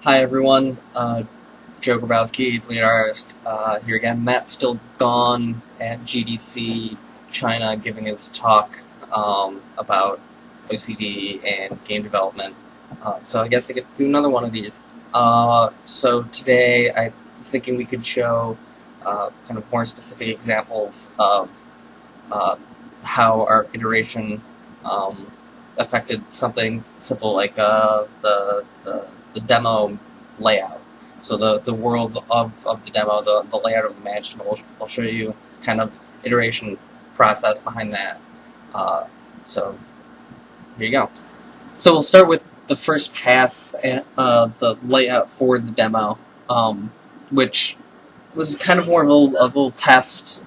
Hi everyone, Joe Grabowski, lead artist, here again. Matt's still gone at GDC China giving his talk about OCD and game development. So I guess I could do another one of these. So today I was thinking we could show kind of more specific examples of how our iteration affected something simple like the demo layout. So the world of the demo, the layout of the match, and I'll show you kind of iteration process behind that. So here you go. So we'll start with the first pass and the layout for the demo, which was kind of more of a little test.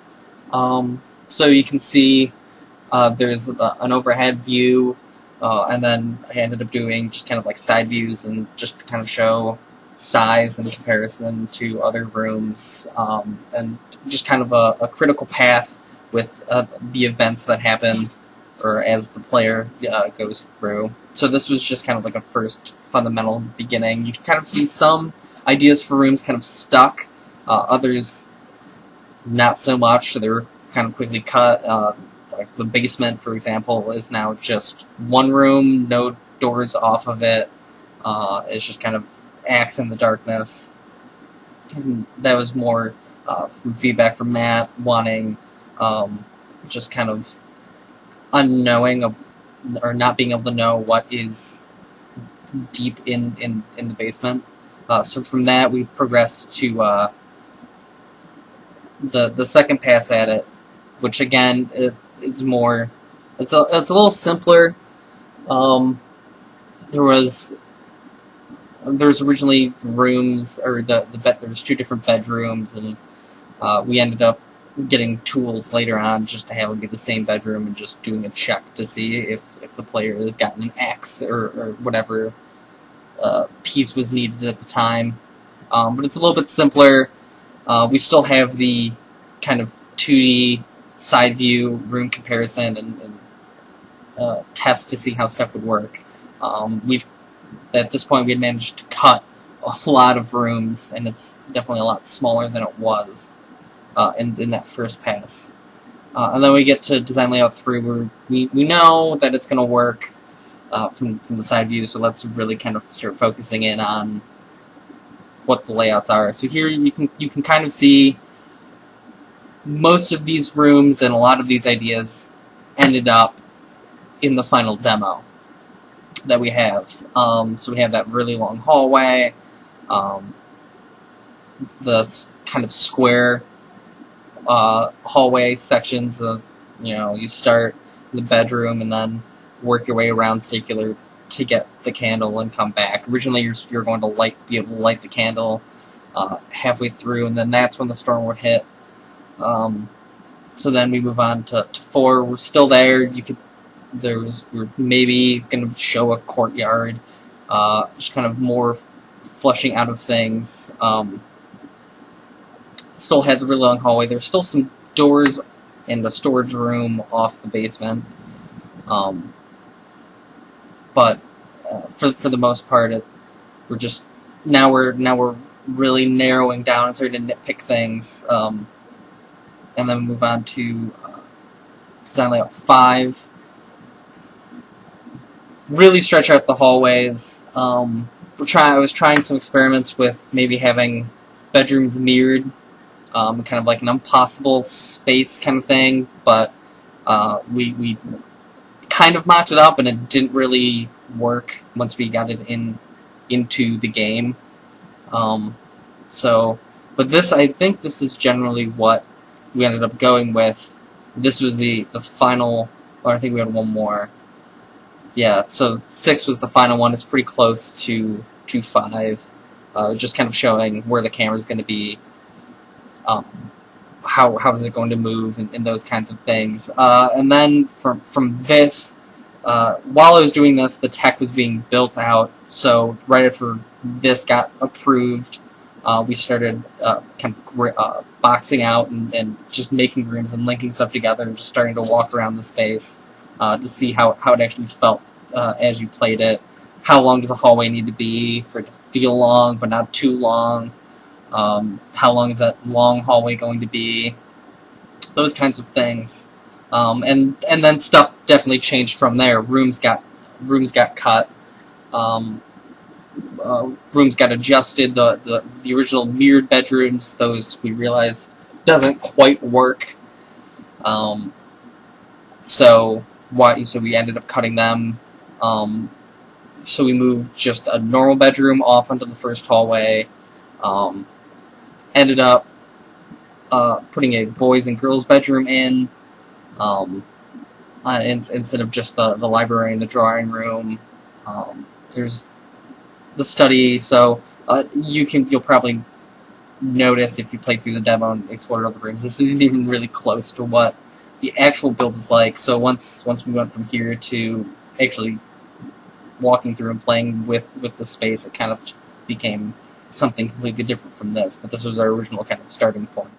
So you can see there's an overhead view, and then I ended up doing just kind of like side views and just to kind of show size in comparison to other rooms, and just kind of a critical path with the events that happen or as the player goes through. So this was just kind of like a first fundamental beginning. You can kind of see some ideas for rooms kind of stuck, others not so much, so they were kind of quickly cut. Like the basement, for example, is now just one room, no doors off of it. It's just kind of acts in the darkness. And that was more feedback from Matt, wanting just kind of unknowing of, or not being able to know what is deep in the basement. So from that we progressed to the second pass at it, which again it's more, it's a little simpler. There was originally rooms, or there was two different bedrooms, and we ended up getting tools later on just to have it be the same bedroom and just doing a check to see if the player has gotten an X or whatever piece was needed at the time. But it's a little bit simpler. We still have the kind of 2D side view room comparison and test to see how stuff would work. At this point we had managed to cut a lot of rooms, and it's definitely a lot smaller than it was in that first pass. And then we get to design layout 3, where we know that it's going to work from the side view, so let's really kind of start focusing in on what the layouts are. So here you can kind of see most of these rooms and a lot of these ideas ended up in the final demo that we have. So we have that really long hallway, the kind of square hallway sections of, you start in the bedroom and then work your way around circular to get the candle and come back. Originally you're going to be able to light the candle halfway through, and then that's when the storm would hit. So then we move on to 4. We're still there. We're maybe going to show a courtyard, just kind of more flushing out of things. Still had the really long hallway. There's still some doors and a storage room off the basement. But for the most part, we're just now we're really narrowing down and starting to nitpick things. And then move on to design layout 5. Really stretch out the hallways. I was trying some experiments with maybe having bedrooms mirrored, kind of like an impossible space kind of thing, but we kind of mocked it up and it didn't really work once we got it into the game. But I think this is generally what we ended up going with. This was the final, or I think we had one more. Yeah, so 6 was the final one. It's pretty close to 5. Just kind of showing where the camera's going to be, how is it going to move, and those kinds of things. And then from this, while I was doing this, the tech was being built out. So right after this got approved, we started kind of boxing out and just making rooms and linking stuff together and just starting to walk around the space to see how it actually felt as you played it, how long does a hallway need to be for it to feel long but not too long? How long is that long hallway going to be? Those kinds of things. And then stuff definitely changed from there. Rooms got cut. Rooms got adjusted. The original mirrored bedrooms, those we realized doesn't quite work. So we ended up cutting them. So we moved just a normal bedroom off onto the first hallway. Ended up putting a boys and girls bedroom in, instead of just the library and the drawing room. There's the study, so you'll probably notice if you play through the demo and explore other rooms, this isn't even really close to what the actual build is like. So once we went from here to actually walking through and playing with the space, it kind of became something completely different from this. But this was our original kind of starting point.